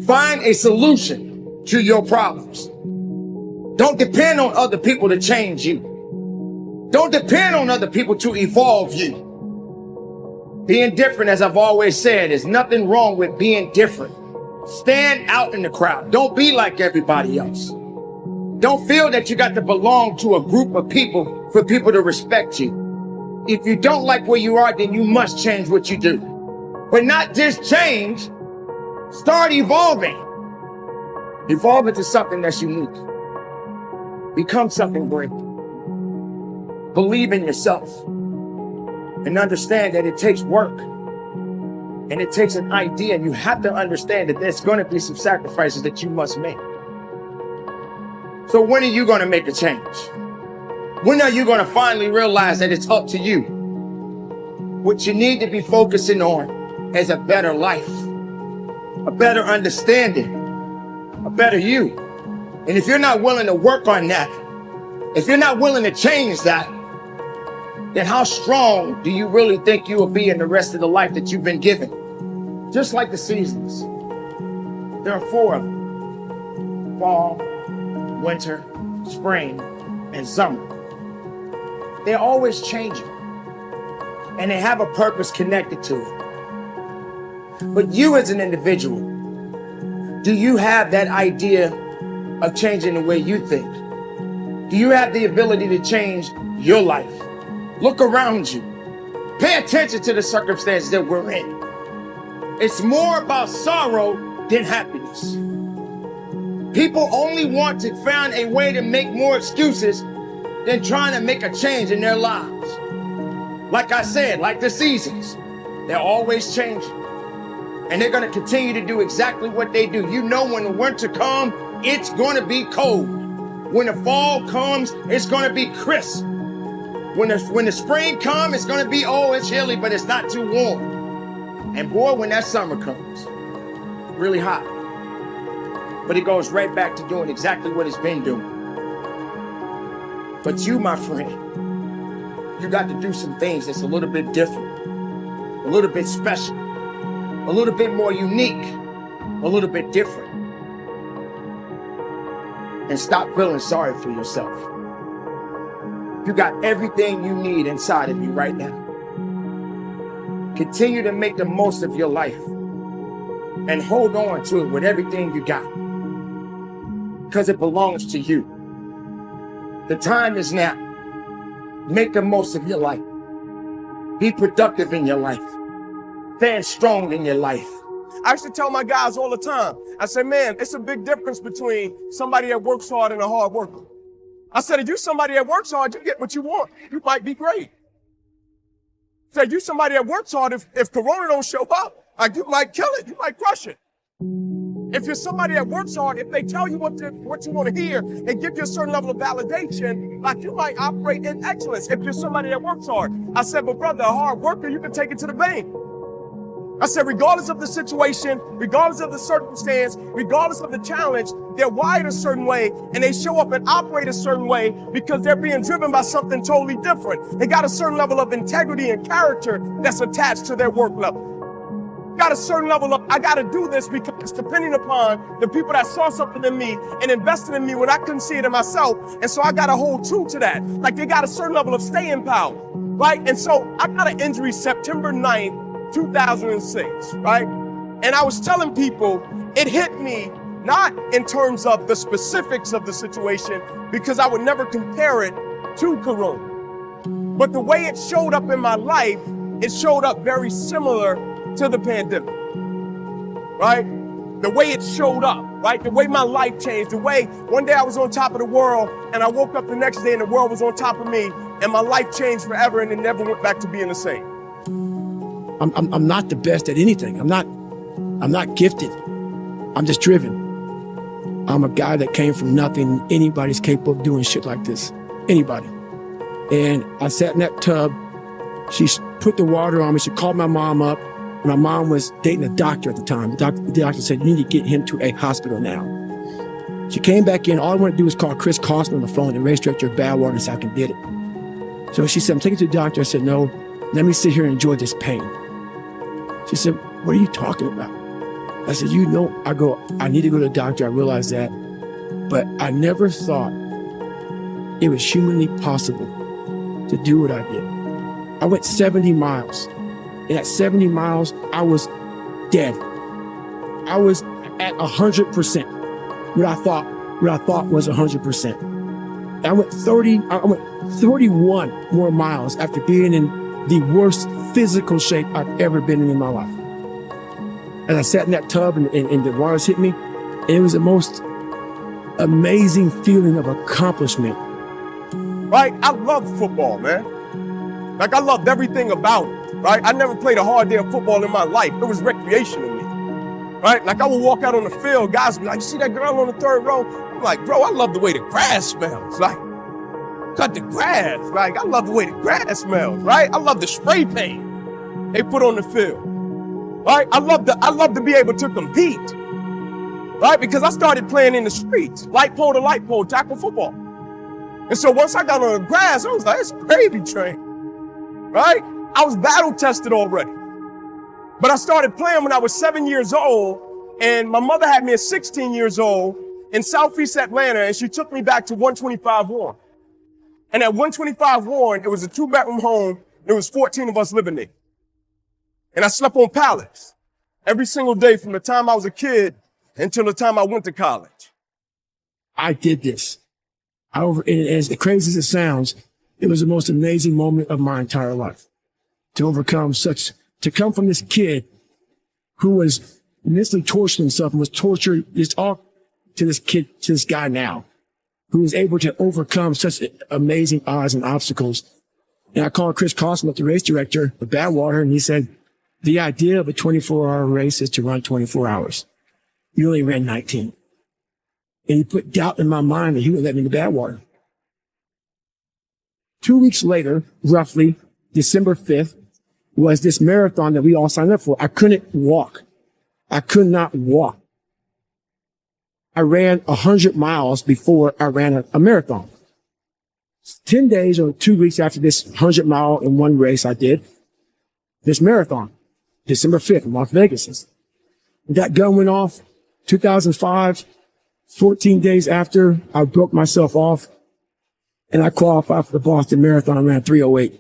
Find a solution to your problems. Don't depend on other people to change you. Don't depend on other people to evolve you. Being different, as I've always said, is nothing wrong with being different. Stand out in the crowd. Don't be like everybody else. Don't feel that you got to belong to a group of people for people to respect you. If you don't like where you are, then you must change what you do. But not just change, start evolving. Evolve into something that's unique. Become something great. Believe in yourself and understand that it takes work and it takes an idea, and you have to understand that there's going to be some sacrifices that you must make. So when are you going to make a change? When are you going to finally realize that it's up to you? What you need to be focusing on is a better life, a better understanding, a better you. And if you're not willing to work on that, if you're not willing to change that, then how strong do you really think you will be in the rest of the life that you've been given? Just like the seasons. There are 4 of them: fall, winter, spring, and summer. They're always changing, and they have a purpose connected to it. But you as an individual, do you have that idea of changing the way you think? Do you have the ability to change your life? Look around you. Pay attention to the circumstances that we're in. It's more about sorrow than happiness. People only want to find a way to make more excuses than trying to make a change in their lives. Like I said, like the seasons, they're always changing. And they're going to continue to do exactly what they do. You know, when the winter comes, it's going to be cold. When the fall comes, it's going to be crisp. When the spring comes, it's going to be, oh, it's chilly, but it's not too warm. And boy, when that summer comes, really hot. But it goes right back to doing exactly what it's been doing. But you, my friend, you got to do some things that's a little bit different, a little bit special, a little bit more unique, a little bit different. And stop feeling sorry for yourself. You got everything you need inside of you right now. Continue to make the most of your life and hold on to it with everything you got, because it belongs to you. The time is now. Make the most of your life. Be productive in your life. Stand strong in your life. I used to tell my guys all the time, I said, man, it's a big difference between somebody that works hard and a hard worker. I said, if you're somebody that works hard, you get what you want. You might be great. I said, you somebody that works hard, if Corona don't show up, like, you might kill it. You might crush it. If you're somebody that works hard, if they tell you what you want to hear and give you a certain level of validation, like, you might operate in excellence if you're somebody that works hard. I said, but brother, a hard worker, you can take it to the bank. I said, regardless of the situation, regardless of the circumstance, regardless of the challenge, they're wired a certain way and they show up and operate a certain way because they're being driven by something totally different. They got a certain level of integrity and character that's attached to their work level. Got a certain level of, I got to do this because it's depending upon the people that saw something in me and invested in me when I couldn't see it in myself. And so I got to hold true to that. Like, they got a certain level of staying power, right? And so I got an injury September 9th, 2006, right? And I was telling people, it hit me not in terms of the specifics of the situation, because I would never compare it to Corona. But the way it showed up in my life, it showed up very similar to the pandemic, right? The way it showed up, right? The way my life changed, the way one day I was on top of the world and I woke up the next day and the world was on top of me and my life changed forever and it never went back to being the same. I'm not the best at anything. I'm not gifted. I'm just driven. I'm a guy that came from nothing. Anybody's capable of doing shit like this. Anybody. And I sat in that tub. She put the water on me. She called my mom up. My mom was dating a doctor at the time. The doctor said, you need to get him to a hospital now. She came back in. All I wanted to do was call Chris Costner on the phone, the race director of Badwater, and say I can get it. So she said, I'm taking you to the doctor. I said, no, let me sit here and enjoy this pain. She said, what are you talking about? I said, I need to go to the doctor. I realized that. But I never thought it was humanly possible to do what I did. I went 70 miles. And at 70 miles, I was dead. I was at 100%. What I thought was 100%. I went 31 more miles after being in the worst physical shape I've ever been in my life. And I sat in that tub and the waters hit me. And it was the most amazing feeling of accomplishment. Right? I love football, man. Like, I loved everything about it, right? I never played a hard day of football in my life. It was recreation to me, right? Like, I would walk out on the field, guys would be like, you see that girl on the third row? I'm like, bro, I love the way the grass smells. Like, cut the grass. Like, I love the way the grass smells, right? I love the spray paint they put on the field, right? I love to be able to compete, right? Because I started playing in the streets, light pole to light pole, tackle football. And so once I got on the grass, I was like, it's gravy train, right? I was battle tested already. But I started playing when I was 7 years old, and my mother had me at 16 years old in Southeast Atlanta, and she took me back to 125 Warren. And at 125 Warren, it was a 2-bedroom home. There was 14 of us living there. And I slept on pallets every single day from the time I was a kid until the time I went to college. I did this. And as crazy as it sounds, it was the most amazing moment of my entire life. To come from this kid who was mentally torturing himself and was tortured, to this guy now, who was able to overcome such amazing odds and obstacles. And I called Chris Cosmo, the race director of Badwater, and he said, the idea of a 24-hour race is to run 24 hours. You only ran 19. And he put doubt in my mind that he would let me to Badwater. 2 weeks later, roughly, December 5th, was this marathon that we all signed up for. I couldn't walk. I could not walk. I ran 100 miles before I ran a marathon. 10 days or 2 weeks after this 100 mile in one race I did, this marathon, December 5th in Las Vegas. That gun went off 2005. 14 days after, I broke myself off and I qualified for the Boston Marathon. I ran 3:08.